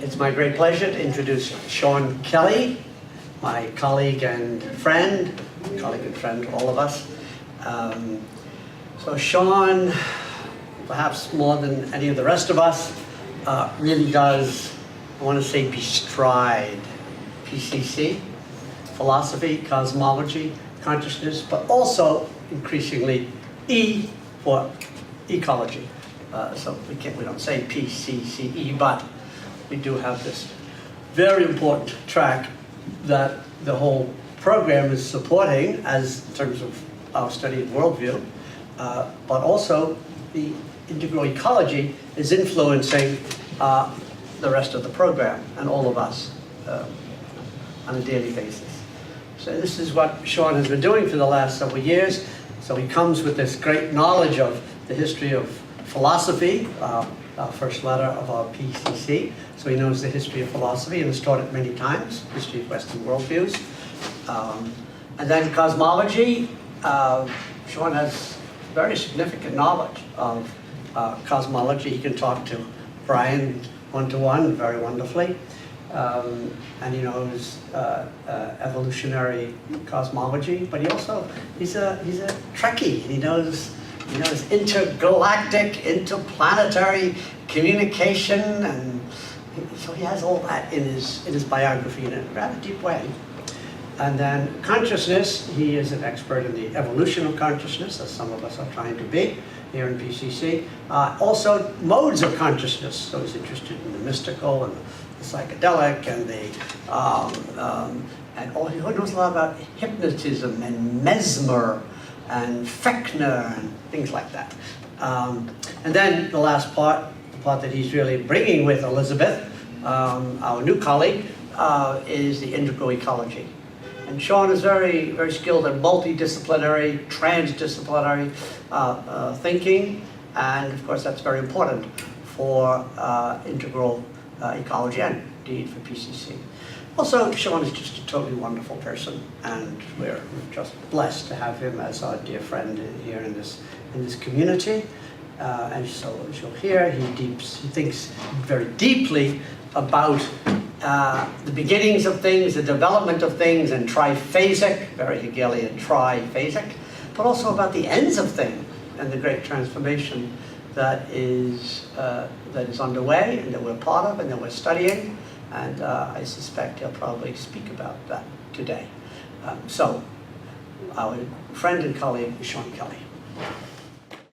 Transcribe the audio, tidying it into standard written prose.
It's my great pleasure to introduce Sean Kelly, my colleague and friend to all of us. So Sean, perhaps more than any of the rest of us, really does, I want to say, bestride PCC, philosophy, cosmology, consciousness, but also increasingly E for ecology. So we don't say PCCE, but we do have this very important track that the whole program is supporting as in terms of our study of worldview, but also the integral ecology is influencing the rest of the program and all of us on a daily basis. So this is what Sean has been doing for the last several years. So he comes with this great knowledge of the history of philosophy, our first letter of our PCC. So he knows the history of philosophy and has taught it many times, history of Western worldviews. And then cosmology, Sean has very significant knowledge of cosmology. He can talk to Brian one-to-one very wonderfully. And he knows evolutionary cosmology, but he's a Trekkie. He knows intergalactic, interplanetary communication, and so he has all that in his biography in a rather deep way. And then consciousness, he is an expert in the evolution of consciousness, as some of us are trying to be here in PCC. Also modes of consciousness, so he's interested in the mystical and the psychedelic and he knows a lot about hypnotism and mesmer and Fechner and things like that. And then the last part, the part that he's really bringing with Elizabeth, our new colleague, is the integral ecology. And Sean is very, very skilled at multidisciplinary, transdisciplinary thinking, and of course that's very important for integral ecology and indeed for PCC. Also, Sean is just a totally wonderful person, and we're just blessed to have him as our dear friend here in this community. And so, as you'll hear, he thinks very deeply about the beginnings of things, the development of things, and triphasic, very Hegelian triphasic, but also about the ends of things and the great transformation that is underway and that we're part of and that we're studying. And I suspect he'll probably speak about that today. So, our friend and colleague, Sean Kelly.